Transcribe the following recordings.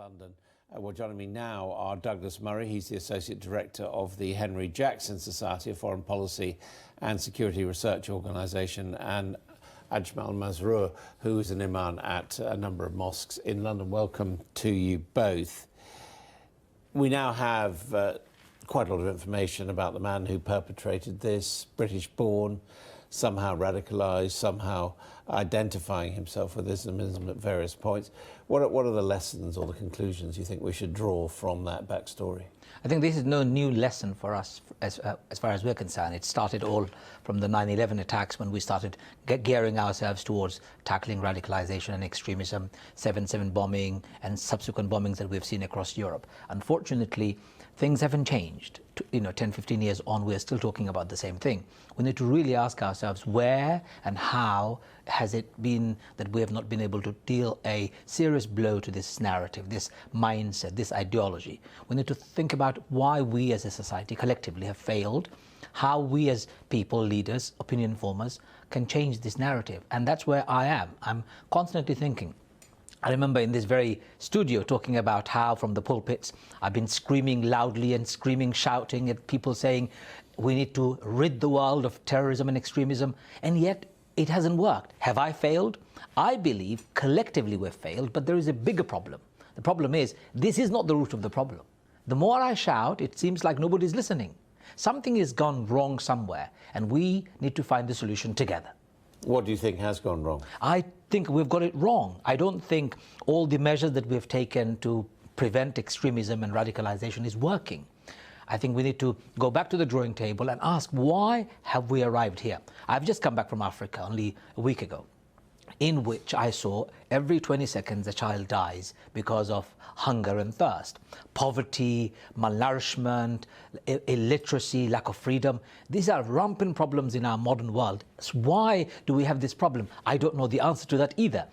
London. Well, joining me now are Douglas Murray. He's the Associate Director of the Henry Jackson Society, a foreign policy and security research organisation, and Ajmal Masroor, who is an imam at a number of mosques in London. Welcome to you both. We now have quite a lot of information about the man who perpetrated this, British-born, somehow radicalised, somehow identifying himself with Islamism at various points. What are the lessons or the conclusions you think we should draw from that backstory? I think this is no new lesson for us as far as we're concerned. It started all from the 9/11 attacks when we started gearing ourselves towards tackling radicalization and extremism, 7/7 bombing and subsequent bombings that we've seen across Europe. Unfortunately, things haven't changed. 10, 15 years on, we're still talking about the same thing. We need to really ask ourselves where and how has it been that we have not been able to deal a serious blow to this narrative, this mindset, this ideology. We need to think about why we as a society collectively have failed, how we as people, leaders, opinion formers can change this narrative. And that's where I am. I'm constantly thinking. I remember in this very studio talking about how from the pulpits I've been screaming loudly and screaming, shouting at people saying we need to rid the world of terrorism and extremism, and yet it hasn't worked. Have I failed? I believe collectively we've failed, but there is a bigger problem. The problem is this is not the root of the problem. The more I shout, it seems like nobody's listening. Something has gone wrong somewhere, and we need to find the solution together. What do you think has gone wrong? I think we've got it wrong. I don't think all the measures that we've taken to prevent extremism and radicalization is working. I think we need to go back to the drawing table and ask, why have we arrived here? I've just come back from Africa only a week ago, in which I saw every 20 seconds a child dies because of hunger and thirst. Poverty, malnourishment, illiteracy, lack of freedom. These are rampant problems in our modern world. So why do we have this problem? I don't know the answer to that either.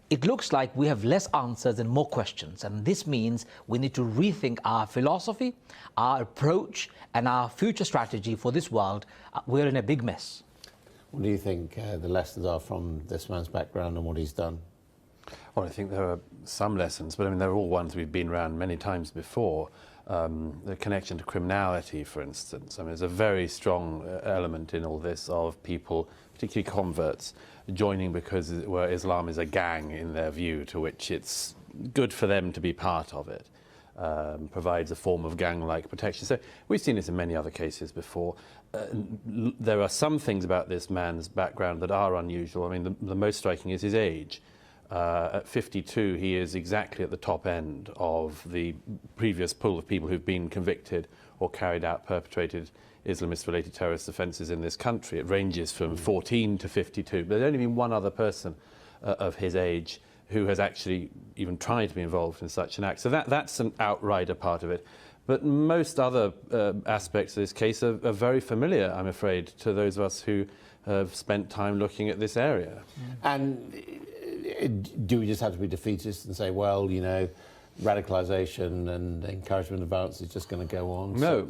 It looks like we have less answers and more questions, and this means we need to rethink our philosophy, our approach, and our future strategy for this world. We're in a big mess. What do you think the lessons are from this man's background and what he's done? Well, I think there are some lessons, but I mean, they're all ones we've been around many times before. The connection to criminality, for instance. I mean, there's a very strong element in all this of people, particularly converts, joining because Islam is a gang in their view, to which it's good for them to be part of it. Provides a form of gang-like protection. So we've seen this in many other cases before. There are some things about this man's background that are unusual. I mean, the most striking is his age. At 52, he is exactly at the top end of the previous pool of people who've been convicted or carried out, perpetrated Islamist-related terrorist offences in this country. It ranges from 14 to 52. But there's only been one other person of his age who has actually even tried to be involved in such an act. So that's an outrider part of it. But most other aspects of this case are very familiar, I'm afraid, to those of us who have spent time looking at this area. And do we just have to be defeatist and say, well, radicalisation and encouragement of violence is just going to go on? No,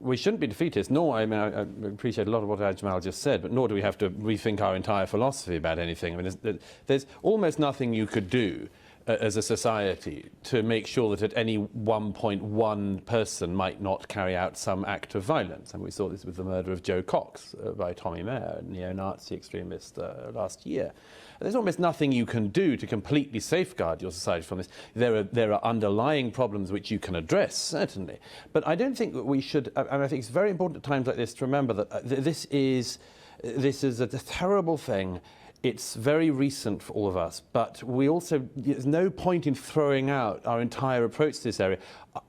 we shouldn't be defeatist, nor, I mean, I appreciate a lot of what Ajmal just said, but nor do we have to rethink our entire philosophy about anything. I mean, there's almost nothing you could do as a society to make sure that at any one point one person might not carry out some act of violence. And we saw this with the murder of Joe Cox by Tommy Mayer, a neo-Nazi extremist, last year. There's almost nothing you can do to completely safeguard your society from this. There are underlying problems which you can address, certainly. But I don't think that we should, and I think it's very important at times like this to remember that this is a terrible thing. It's very recent for all of us, but there's no point in throwing out our entire approach to this area.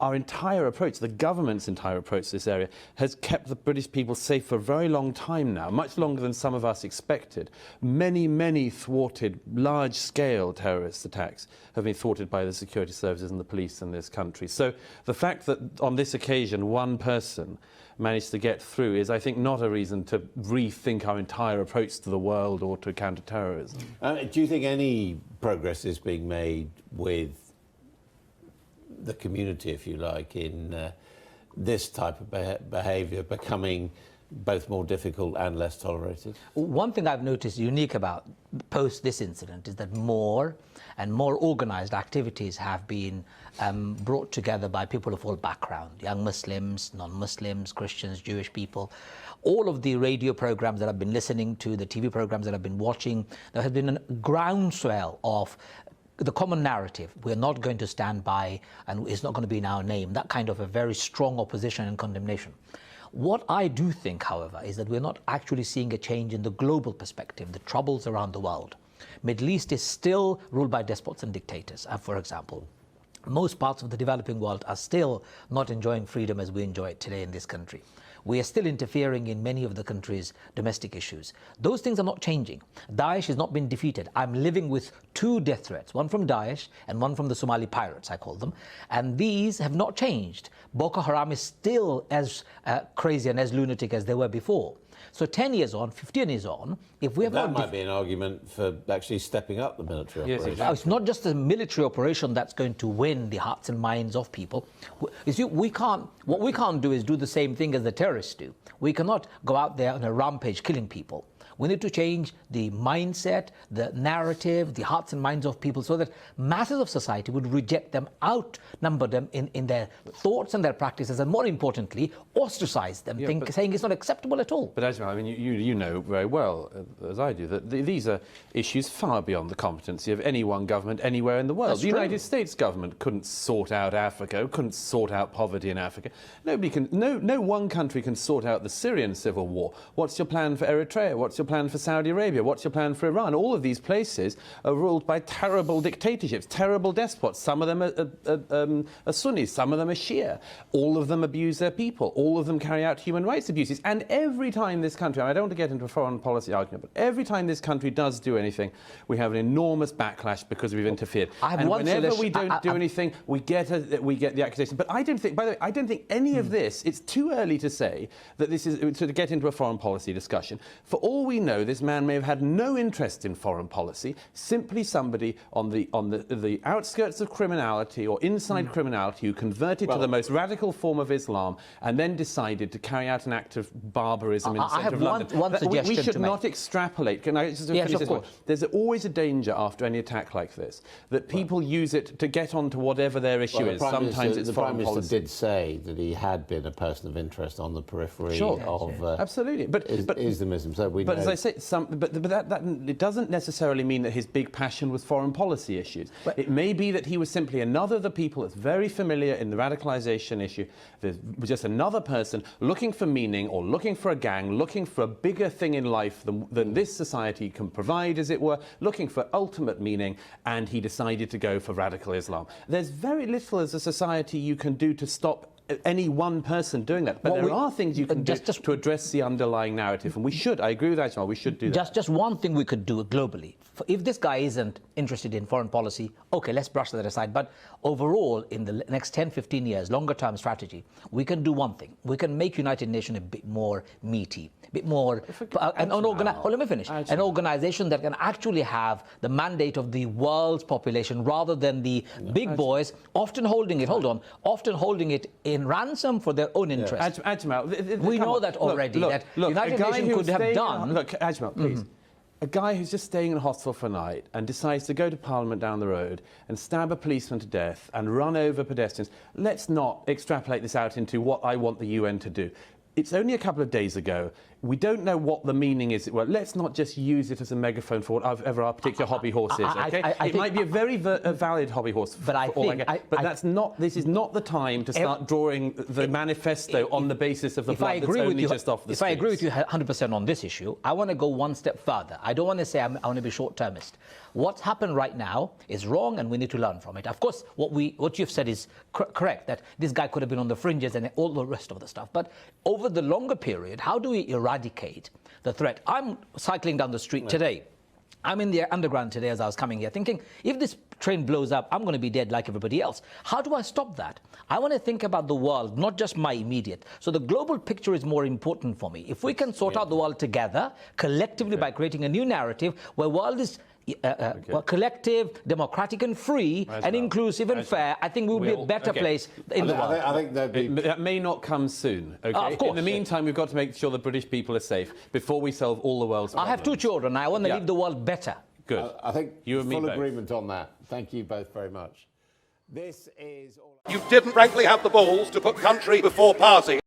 Our entire approach, the government's entire approach to this area, has kept the British people safe for a very long time now, much longer than some of us expected. Many, many thwarted, large-scale terrorist attacks have been thwarted by the security services and the police in this country. So the fact that on this occasion one person managed to get through is, I think, not a reason to rethink our entire approach to the world or to counter-terrorism. Do you think any progress is being made with the community, if you like, in this type of behaviour becoming both more difficult and less tolerated? One thing I've noticed unique about post this incident is that more and more organized activities have been brought together by people of all backgrounds, young Muslims, non-Muslims, Christians, Jewish people. All of the radio programs that I've been listening to, the TV programs that I've been watching, there has been a groundswell of the common narrative. We're not going to stand by, and it's not going to be in our name, that kind of a very strong opposition and condemnation. What I do think, however, is that we're not actually seeing a change in the global perspective, the troubles around the world. Middle East is still ruled by despots and dictators, for example. Most parts of the developing world are still not enjoying freedom as we enjoy it today in this country. We are still interfering in many of the country's domestic issues. Those things are not changing. Daesh has not been defeated. I'm living with 2 death threats, one from Daesh and one from the Somali pirates, I call them. And these have not changed. Boko Haram is still as crazy and as lunatic as they were before. So 10 years on, 15 years on, if we have that might be an argument for actually stepping up the military operation. Exactly. It's not just a military operation that's going to win the hearts and minds of people. You see, what we can't do is do the same thing as the terrorists do. We cannot go out there on a rampage killing people. We need to change the mindset, the narrative, the hearts and minds of people so that masses of society would reject them, outnumber them in their thoughts and their practices, and more importantly, ostracize them, saying it's not acceptable at all. But Ajmal, I mean, you know very well, as I do, that these are issues far beyond the competency of any one government anywhere in the world. That's the true. United States government couldn't sort out Africa, couldn't sort out poverty in Africa. Nobody can. No one country can sort out the Syrian civil war. What's your plan for Eritrea? What's your plan for Saudi Arabia? What's your plan for Iran? All of these places are ruled by terrible dictatorships, terrible despots. Some of them are Sunnis, some of them are Shia. All of them abuse their people. All of them carry out human rights abuses. And every time this country, I don't want to get into a foreign policy argument, but every time this country does do anything, we have an enormous backlash because we've interfered. And whenever we don't do anything, we get the accusation. But I don't think, by the way, I don't think any of this, it's too early to say that this is to get into a foreign policy discussion. For all we know, this man may have had no interest in foreign policy, simply somebody on the outskirts of criminality or inside criminality who converted to the most radical form of Islam and then decided to carry out an act of barbarism in the centre of London. One suggestion we should to not make. Extrapolate. Can I just Yes, finish of this one? course. There's always a danger after any attack like this that people use it to get onto whatever their issue is. Sometimes it's the foreign Prime Minister policy. did say that he had been a person of interest on the periphery of Absolutely, but Islamism. So we know. as I say, but that it doesn't necessarily mean that his big passion was foreign policy issues. It may be that he was simply another of the people that's very familiar in the radicalisation issue. There's just another person looking for meaning or looking for a gang, looking for a bigger thing in life than this society can provide, as it were, looking for ultimate meaning, and he decided to go for radical Islam. There's very little as a society you can do to stop any one person doing that. But there are things you can do to address the underlying narrative, and we should. I agree with Ajmal, we should do that. Just one thing we could do globally. If this guy isn't interested in foreign policy, okay, let's brush that aside. But overall, in the next 10, 15 years, longer-term strategy, we can do one thing. We can make United Nations a bit more meaty, a bit more... let me finish. An organization that can actually have the mandate of the world's population rather than the big boys often holding it in ransom for their own interests. Ajmal, we know that already. That United Nations could have done... Look, Ajmal, please. A guy who's just staying in a hostel for a night and decides to go to Parliament down the road and stab a policeman to death and run over pedestrians. Let's not extrapolate this out into what I want the UN to do. It's only a couple of days ago. We don't know what the meaning is. Well, let's not just use it as a megaphone for whatever our particular hobby horse is. Okay, it might be a very valid hobby horse. But this is not the time to start drawing the manifesto on the basis of the blood that's only just off the streets. If I agree with you 100% on this issue, I want to go one step further. I don't want to say I want to be short-termist. What's happened right now is wrong, and we need to learn from it. Of course, what you've said is correct, that this guy could have been on the fringes and all the rest of the stuff. But over the longer period, how do we eradicate the threat? I'm cycling down the street today. I'm in the underground today as I was coming here, thinking, if this train blows up, I'm going to be dead like everybody else. How do I stop that? I want to think about the world, not just my immediate. So the global picture is more important for me. If we can sort out the world together, collectively, by creating a new narrative where world is collective, democratic and free, and inclusive and fair, I think we'll be a better place in the world. I think that may not come soon. Okay? Of course. In the meantime, we've got to make sure the British people are safe before we solve all the world's problems. I have 2 children. I want to leave the world better. Good. I think you and me full both. agreement on that. Thank you both very much. This is all. You didn't frankly have the balls to put country before party.